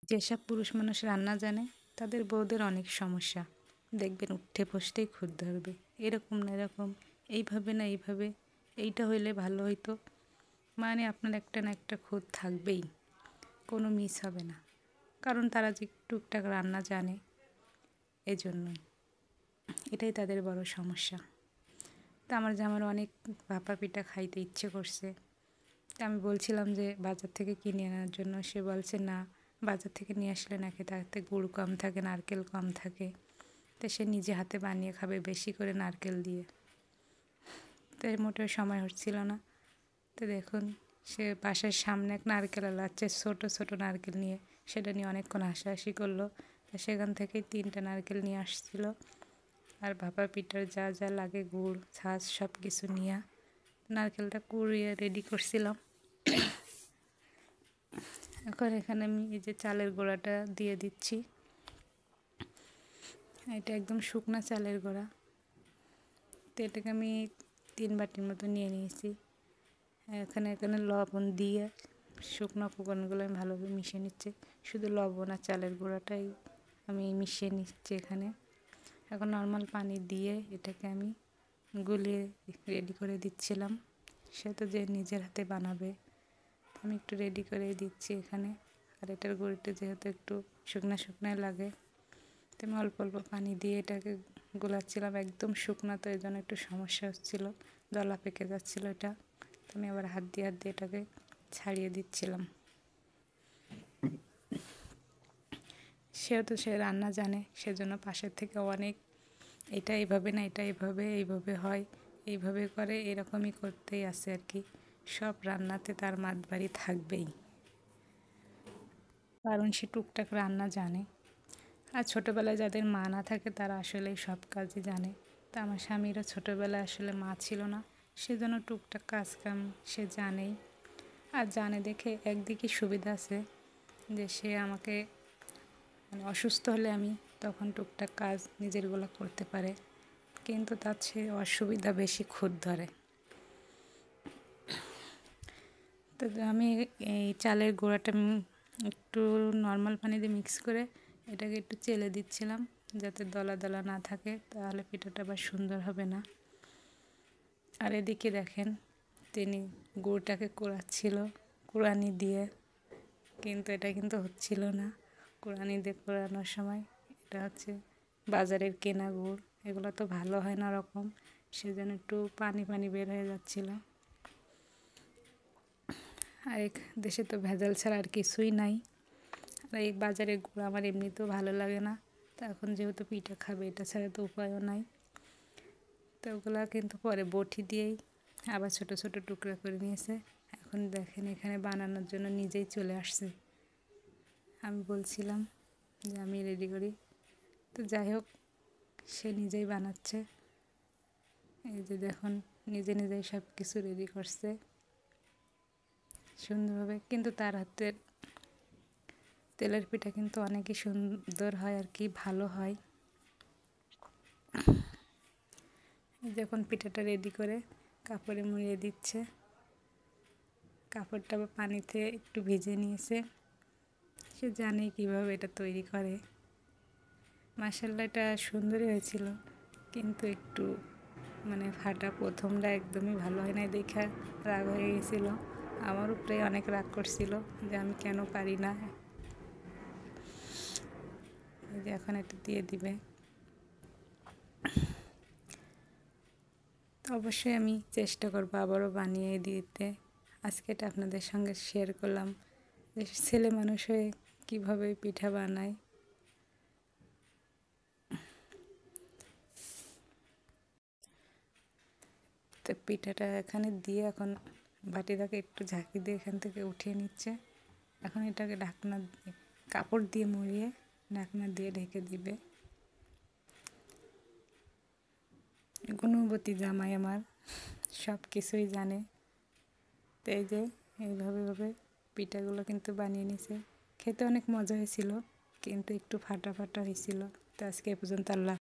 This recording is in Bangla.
যেসব পুরুষ মানুষ রান্না জানে তাদের বউদের অনেক সমস্যা, দেখবেন উঠে বসতেই খুঁত ধরবে, এরকম না এরকম, এইভাবে না এইভাবে, এইটা হইলে ভালো হইতো। মানে আপনার একটা না একটা খুঁত থাকবেই, কোনো মিস হবে না, কারণ তারা যে টুকটাক রান্না জানে এজন্যই। এটাই তাদের বড় সমস্যা। তা আমার জামার অনেক ভাপা পিঠা খাইতে ইচ্ছে করছে। তা আমি বলছিলাম যে বাজার থেকে কিনে আনার জন্য, সে বলছে না, বাজার থেকে নিয়ে আসলে নাকি তাতে গুড় কম থাকে, নারকেল কম থাকে, তো সে নিজে হাতে বানিয়ে খাবে বেশি করে নারকেল দিয়ে। তো মোটেও সময় হচ্ছিল না। তো দেখুন, সে বাসার সামনে এক নারকেল আছে, ছোটো ছোটো নারকেল নিয়ে, সেটা নিয়ে অনেকক্ষণ হাসাহাসি করলো। তো সেখান থেকেই 3টা নারকেল নিয়ে আসছিলো, আর ভাপা পিঠার যা যা লাগে গুড় ছাঁচ সব কিছু নিয়ে নারকেলটা কুড়িয়ে রেডি করছিলাম। এখন এখানে আমি এই যে চালের গুঁড়াটা দিয়ে দিচ্ছি, এটা একদম শুকনা চালের গুঁড়া। তো এটাকে আমি 3 বাটির মতো নিয়ে নিয়েছি। এখানে লবণ দিয়ে শুকনো উপকরণগুলো আমি ভালোভাবে মিশিয়ে নিচ্ছি, শুধু লবণ আর চালের গুঁড়াটাই আমি মিশিয়ে নিচ্ছি এখানে। এখন নর্মাল পানি দিয়ে এটাকে আমি গুলিয়ে রেডি করে দিচ্ছিলাম। সে তো যে নিজের হাতে বানাবে, আমি একটু রেডি করে দিচ্ছি এখানে। আর এটার গুঁড়িটা যেহেতু একটু শুকনা শুকনাই লাগে, তো আমি অল্প অল্প পানি দিয়ে এটাকে গোলাচ্ছিলাম। একদম শুকনা, তো এই জন্য একটু সমস্যা হচ্ছিলো, দলা পেকে যাচ্ছিলো এটা। তো আমি আবার হাত দিয়ে এটাকে ছাড়িয়ে দিচ্ছিলাম। সেহেতু সে রান্না জানে, সেজন্য পাশের থেকে অনেক, এটা এইভাবে না, এটা এইভাবে, এইভাবে হয়, এইভাবে করে, এরকমই করতেই আছে আর কি। সব রান্নাতে তার মাতবাড়ি থাকবেই, কারণ সে টুকটাক রান্না জানে। আর ছোটোবেলায় যাদের মা না থাকে তারা আসলে সব কাজই জানে। তা আমার স্বামীরও ছোটোবেলায় আসলে মা ছিল না, সেজন্য টুকটাক কাজকাম সে জানেই। আর জানে দেখে একদিকে সুবিধা আছে যে সে আমাকে, মানে অসুস্থ হলে আমি তখন টুকটাক কাজ নিজেরগুলো করতে পারে, কিন্তু তার চেয়ে অসুবিধা বেশি খুঁত ধরে। তো আমি এই চালের গুঁড়াটা একটু নর্মাল পানি দিয়ে মিক্স করে এটাকে একটু চেলে দিচ্ছিলাম, যাতে দলা দলা না থাকে, তাহলে পিঠাটা আবার সুন্দর হবে না। আর এদিকে দেখেন, তিনি গুড়টাকে কুড়াচ্ছিল কুড়ানি দিয়ে, কিন্তু এটা কিন্তু হচ্ছিল না কুড়ানি দিয়ে কুড়ানোর সময়। এটা হচ্ছে বাজারের কেনা গুড়, এগুলো তো ভালো হয় না রকম, সেজন্য একটু পানি পানি বের হয়ে যাচ্ছিলো। আর এক দেশে তো ভেজাল ছাড়া আর কিছুই নাই। আর এই বাজারের গুড় আমার এমনিতেও ভালো লাগে না, তো এখন যেহেতু পিঠা খাবে, এটা ছাড়া তো উপায়ও নাই। তো ওগুলো কিন্তু পরে বটি দিয়েই আবার ছোট ছোট টুকরা করে নিয়েছে। এখন দেখেন এখানে বানানোর জন্য নিজেই চলে আসছে। আমি বলছিলাম যে আমি রেডি করি, তো যাই হোক, সে নিজেই বানাচ্ছে। এই যে দেখুন, নিজে নিজেই সব কিছু রেডি করছে সুন্দরভাবে। কিন্তু তার হাতের তেলের পিঠা কিন্তু অনেকই সুন্দর হয় আর কি, ভালো হয়। যখন পিঠাটা রেডি করে কাপড়ে মুড়িয়ে দিচ্ছে, কাপড়টা পানিতে একটু ভিজে নিয়েছে, সে জানে কীভাবে এটা তৈরি করে। মাশাআল্লাহ, এটা সুন্দরই হয়েছিল, কিন্তু একটু মানে ফাটা, প্রথমটা একদমই ভালো হয় না, দেখা রাগ হয়ে গেছিলো। আমার উপরে অনেক রাগ করছিল যে আমি কেন পারি না। এই যে এখন এটা দিয়ে দিবে, তো অবশ্যই আমি চেষ্টা করবো আবারও বানিয়ে দিতে। আজকে এটা আপনাদের সঙ্গে শেয়ার করলাম যে ছেলে মানুষ হয়ে কীভাবে পিঠা বানায়। তো পিঠাটা এখানে দিয়ে এখন বাটিটাকে একটু ঝাঁকি দিয়ে এখান থেকে উঠিয়ে নিচ্ছে। এখন এটাকে ঢাকনা দিয়ে, কাপড় দিয়ে মুড়িয়ে ঢাকনা দিয়ে ঢেকে দিবে। গুণবতী জামাই আমার, সব কিছুই জানে। তো এই যে এইভাবে পিঠাগুলো কিন্তু বানিয়ে নিছে, খেতে অনেক মজা হয়েছিল, কিন্তু একটু ফাটা ফাটা হয়েছিল। তো আজকে এ পর্যন্ত, আল্লাহ।